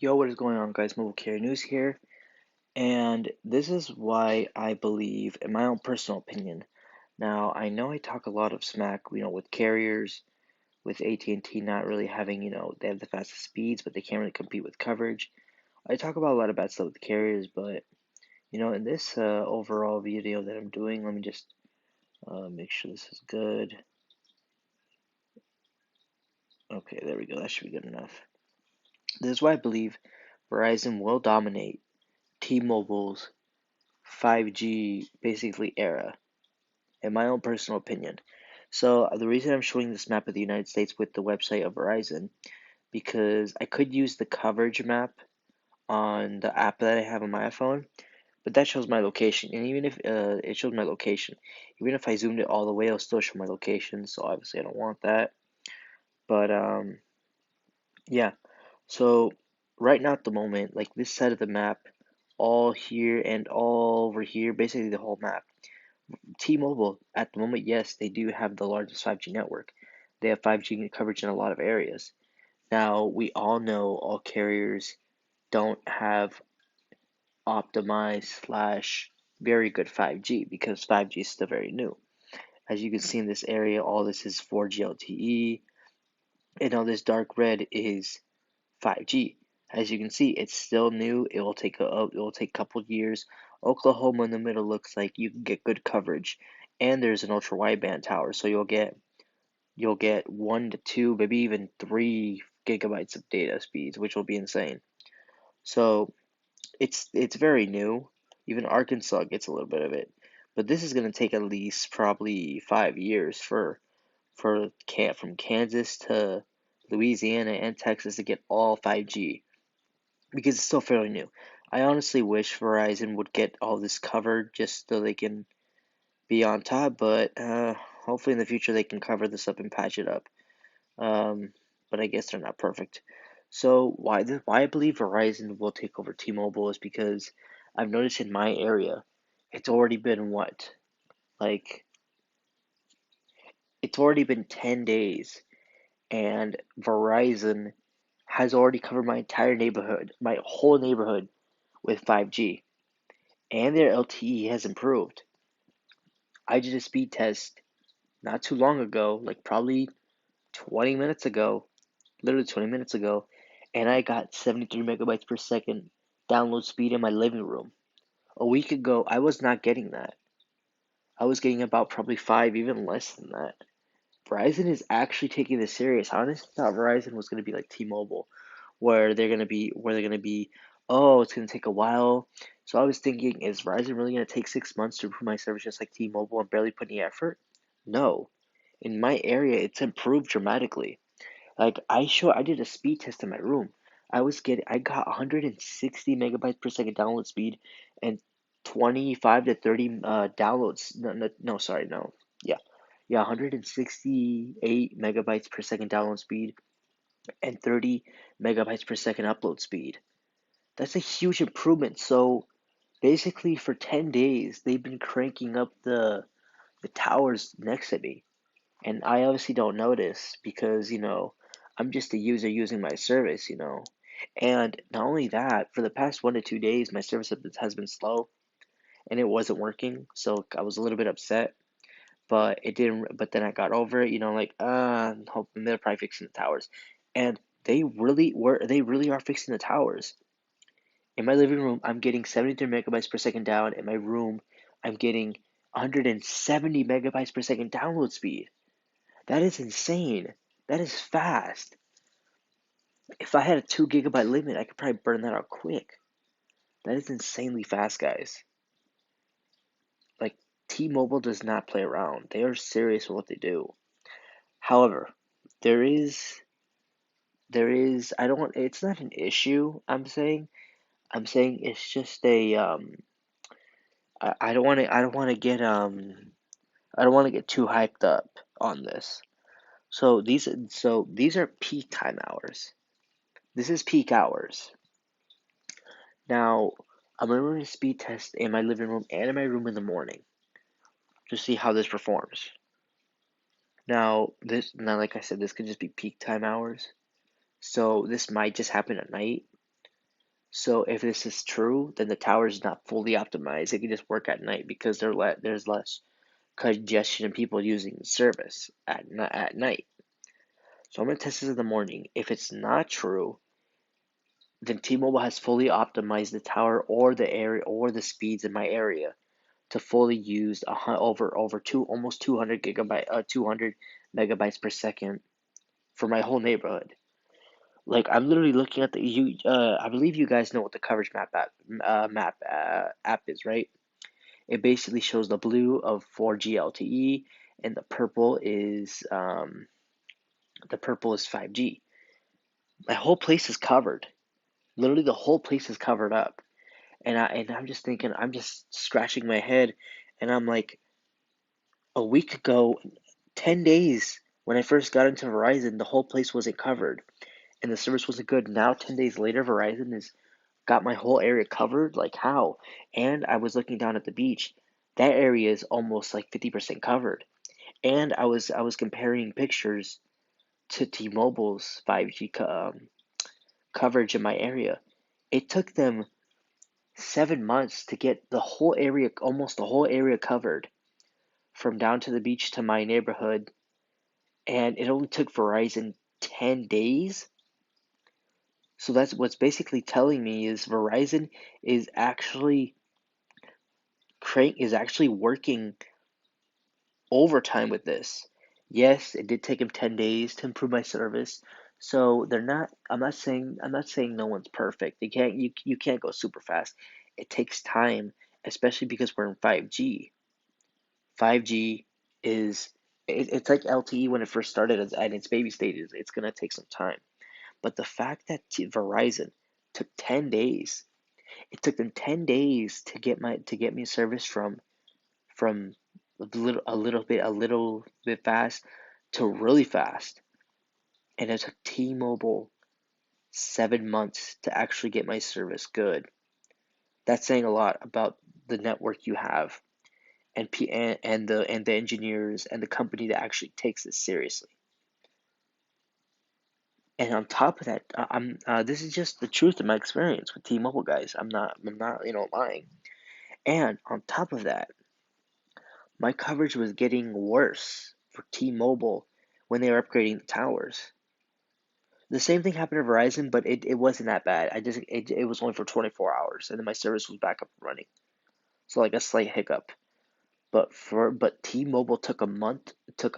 Yo, what is going on, guys? Mobile Carrier News here, and this is why I believe, in my own personal opinion. Now, I know I talk a lot of smack, with carriers, with AT&T not really having, they have the fastest speeds, but they can't really compete with coverage. I talk about a lot of bad stuff with carriers, but in this overall video that I'm doing, let me just make sure this is good. Okay, there we go. That should be good enough. This is why I believe Verizon will dominate T-Mobile's 5G basically era, in my own personal opinion. So the reason I'm showing this map of the United States with the website of Verizon, because I could use the coverage map on the app that I have on my iPhone, but that shows my location. And even if it shows my location, even if I zoomed it all the way, it'll still show my location. So obviously I don't want that. But yeah. So right now at the moment, like this side of the map, all here and all over here, basically the whole map. T-Mobile, at the moment, yes, they do have the largest 5G network. They have 5G coverage in a lot of areas. Now, we all know all carriers don't have optimized slash very good 5G because 5G is still very new. As you can see in this area, all this is 4G LTE, and all this dark red is 5G. As you can see, it's still new. It will take a couple years. Oklahoma in the middle looks like you can get good coverage, and there's an ultra wideband tower, so you'll get 1 to 2, maybe even 3 gigabytes of data speeds, which will be insane. So it's very new. Even Arkansas gets a little bit of it, but this is gonna take at least probably 5 years from Kansas to Louisiana and Texas to get all 5G because it's still fairly new. I honestly wish Verizon would get all this covered just so they can be on top, but hopefully in the future they can cover this up and patch it up. Um, but I guess they're not perfect. So why I believe Verizon will take over T-Mobile is because I've noticed in my area, it's already been what? Like it's already been 10 days and Verizon has already covered my entire neighborhood, my whole neighborhood with 5G. And their LTE has improved. I did a speed test not too long ago, like probably 20 minutes ago, literally 20 minutes ago, and I got 73 megabytes per second download speed in my living room. A week ago, I was not getting that. I was getting about probably 5, even less than that. Verizon is actually taking this serious. I honestly thought Verizon was going to be like T-Mobile, where they're going to be, oh, it's going to take a while. So I was thinking, is Verizon really going to take 6 months to improve my service just like T-Mobile and barely put any effort? No. In my area, it's improved dramatically. Like I did a speed test in my room. I got 160 megabytes per second download speed and 25 to 30 downloads. No, sorry, no. Yeah. Yeah, 168 megabytes per second download speed and 30 megabytes per second upload speed. That's a huge improvement. So basically for 10 days they've been cranking up the towers next to me. And I obviously don't notice because, I'm just a user using my service. And not only that, for the past 1 to 2 days, my service has been slow and it wasn't working. So I was a little bit upset, but it didn't. But then I got over it, like, hope they're probably fixing the towers. And they really are fixing the towers. In my living room, I'm getting 73 megabytes per second down. In my room, I'm getting 170 megabytes per second download speed. That is insane. That is fast. If I had a 2 gigabyte limit, I could probably burn that out quick. That is insanely fast, guys. Like, T-Mobile does not play around. They are serious with what they do. However, there is, I don't want, it's not an issue, I'm saying it's just I don't want to, I don't want to get too hyped up on this. So these are peak time hours. This is peak hours. Now, I'm gonna run a speed test in my living room and in my room in the morning to see how this performs. Now, like I said, this could just be peak time hours. So this might just happen at night. So if this is true, then the tower is not fully optimized. It can just work at night because there's less congestion and people using the service at night. So I'm gonna test this in the morning. If it's not true, then T-Mobile has fully optimized the tower or the area or the speeds in my area to fully use over two almost 200 megabytes per second for my whole neighborhood. Like I'm literally looking at the you I believe you guys know what the coverage app is, right? It basically shows the blue of 4G LTE and the purple is 5G. My whole place is covered. Literally the whole place is covered up. And I'm just thinking, I'm just scratching my head and I'm like, a week ago, 10 days when I first got into Verizon, the whole place wasn't covered and the service wasn't good. Now 10 days later, Verizon has got my whole area covered. Like how? And I was looking down at the beach. That area is almost like 50% covered. And I was comparing pictures to T-Mobile's 5G coverage in my area. It took them 7 months to get the whole area, almost the whole area covered from down to the beach to my neighborhood, and it only took Verizon 10 days. So that's what's basically telling me is Verizon is actually working overtime with this. Yes, it did take them 10 days to improve my service. So they're not I'm not saying no one's perfect. You can't go super fast. It takes time, especially because we're in 5G. 5G is it's like LTE when it first started at its baby stages. It's gonna take some time. But the fact that Verizon took 10 days, it took them 10 days to get me service from a little bit fast to really fast. And it took T-Mobile 7 months to actually get my service good. That's saying a lot about the network you have and the engineers and the company that actually takes this seriously. And on top of that, this is just the truth of my experience with T-Mobile, guys. I'm not lying. And on top of that, my coverage was getting worse for T-Mobile when they were upgrading the towers. The same thing happened to Verizon, but it wasn't that bad. It was only for 24 hours, and then my service was back up and running. So like a slight hiccup. But T-Mobile took a month to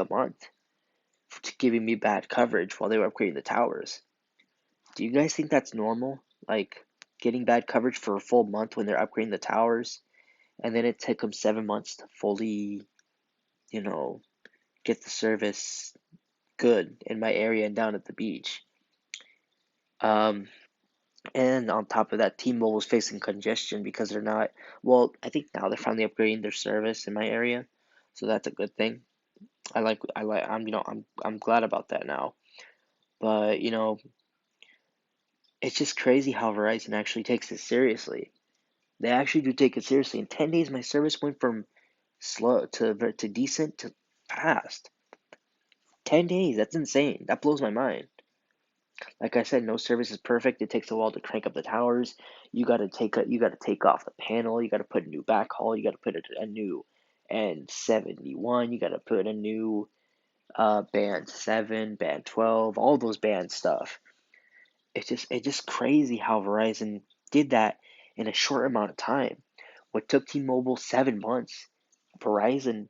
giving me bad coverage while they were upgrading the towers. Do you guys think that's normal? Like getting bad coverage for a full month when they're upgrading the towers, and then it took them 7 months to fully, you know, get the service good in my area and down at the beach. Um, and on top of that, T-Mobile is facing congestion because they're not. Well, I think now they're finally upgrading their service in my area, so that's a good thing. I'm glad about that now. But it's just crazy how Verizon actually takes it seriously. They actually do take it seriously. In 10 days, my service went from slow to decent to fast. 10 days, that's insane. That blows my mind. Like I said, no service is perfect. It takes a while to crank up the towers. You gotta take off the panel. You gotta put a new backhaul. You gotta put a new N71. You gotta put a new band 7, band 12, all those band stuff. It's just crazy how Verizon did that in a short amount of time. What took T-Mobile 7 months, Verizon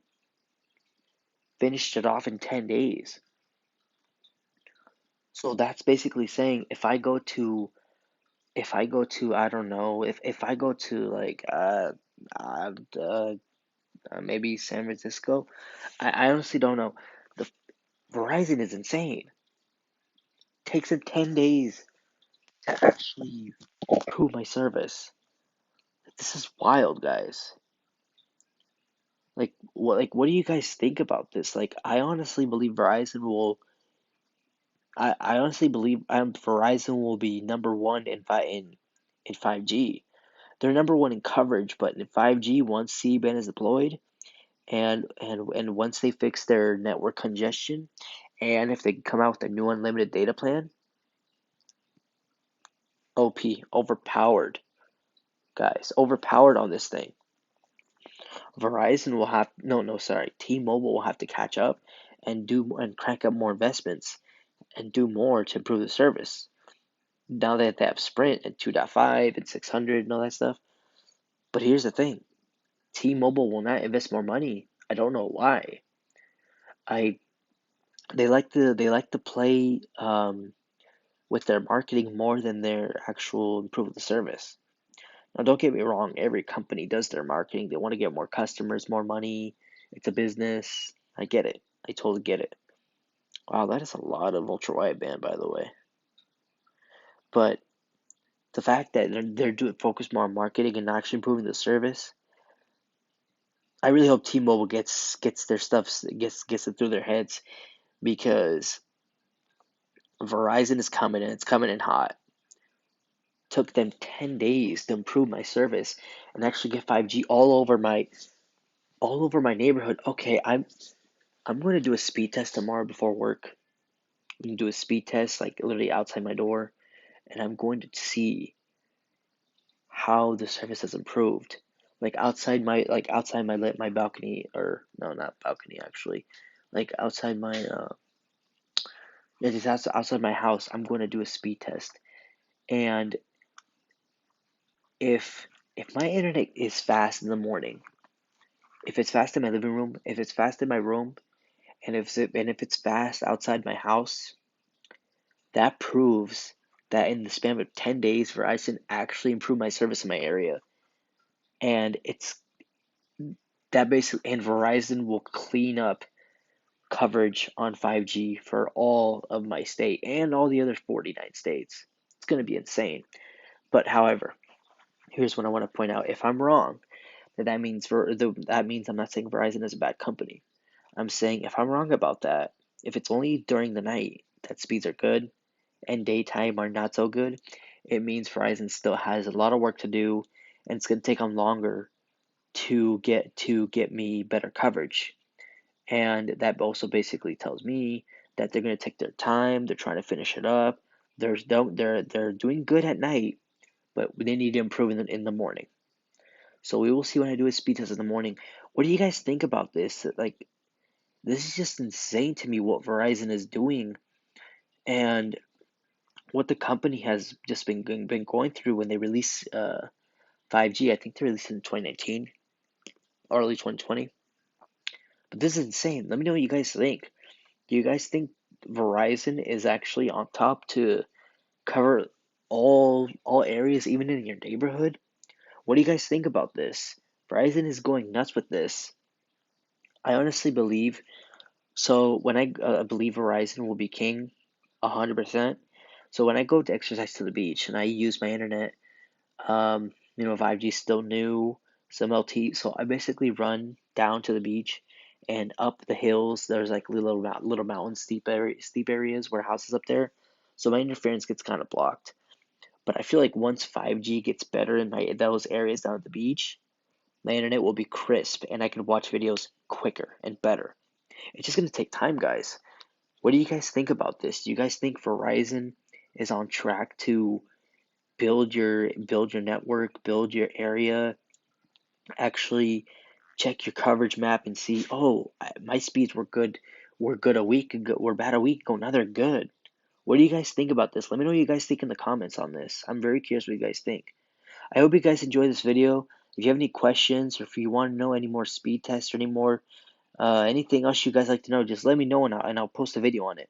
finished it off in 10 days. So that's basically saying if I go to I don't know if I go to like uh, uh maybe San Francisco, I honestly don't know. The Verizon is insane. Takes them 10 days to actually improve my service. This is wild, guys. What do you guys think about this? Like I honestly believe I honestly believe Verizon will be number one in 5G. They're number one in coverage, but in 5G, once C-band is deployed, and once they fix their network congestion, and if they come out with a new unlimited data plan, OP, overpowered, guys, overpowered on this thing. Verizon will have no, sorry, T-Mobile will have to catch up and do and crank up more investments and do more to improve the service. Now that they have Sprint at 2.5 and 600 and all that stuff. But here's the thing. T-Mobile will not invest more money. I don't know why. I they like to play with their marketing more than their actual improve the service. Now, don't get me wrong. Every company does their marketing. They want to get more customers, more money. It's a business. I get it. I totally get it. Wow, that is a lot of ultra wideband, by the way. But the fact that they're doing focus more on marketing and not actually improving the service, I really hope T-Mobile gets their stuff gets it through their heads because Verizon is coming and it's coming in hot. Took them 10 days to improve my service and actually get 5G all over my neighborhood. Okay, I'm going to do a speed test tomorrow before work. I'm going to do a speed test like literally outside my door and I'm going to see how the service has improved. Like outside my balcony, or no, not balcony actually. Like outside my yeah, just outside my house, I'm going to do a speed test. And if my internet is fast in the morning, if it's fast in my living room, if it's fast in my room, and if it's fast outside my house, that proves that in the span of 10 days, Verizon actually improved my service in my area. And it's that basically, and Verizon will clean up coverage on 5G for all of my state and all the other 49 states. It's going to be insane. But however, here's what I want to point out. If I'm wrong, that means I'm not saying Verizon is a bad company. I'm saying if I'm wrong about that, if it's only during the night that speeds are good and daytime are not so good, it means Verizon still has a lot of work to do and it's going to take them longer to get me better coverage. And that also basically tells me that they're going to take their time, they're trying to finish it up. They're doing good at night, but they need to improve in the morning. So we will see when I do a speed test in the morning. What do you guys think about this? Like, this is just insane to me what Verizon is doing and what the company has just been going through when they release 5G. I think they released it in 2019, early 2020. But this is insane. Let me know what you guys think. Do you guys think Verizon is actually on top to cover all areas, even in your neighborhood? What do you guys think about this? Verizon is going nuts with this. I honestly believe so. When I believe Verizon will be king, 100%. So when I go to exercise to the beach and I use my internet, 5G is still new, some LT. So I basically run down to the beach and up the hills. There's like little mountains, steep areas where houses up there. So my interference gets kind of blocked. But I feel like once 5G gets better in those areas down at the beach, my internet will be crisp and I can watch videos quicker and better. It's just gonna take time, guys. What do you guys think about this? Do you guys think Verizon is on track to build your network, build your area, actually check your coverage map and see, oh, my speeds were good a week ago, were bad a week ago, now they're good. What do you guys think about this? Let me know what you guys think in the comments on this. I'm very curious what you guys think. I hope you guys enjoyed this video. If you have any questions or if you want to know any more speed tests or any more anything else you guys like to know, just let me know and I'll post a video on it.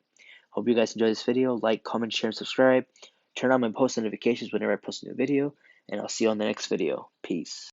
Hope you guys enjoy this video. Like, comment, share, and subscribe. Turn on my post notifications whenever I post a new video. And I'll see you on the next video. Peace.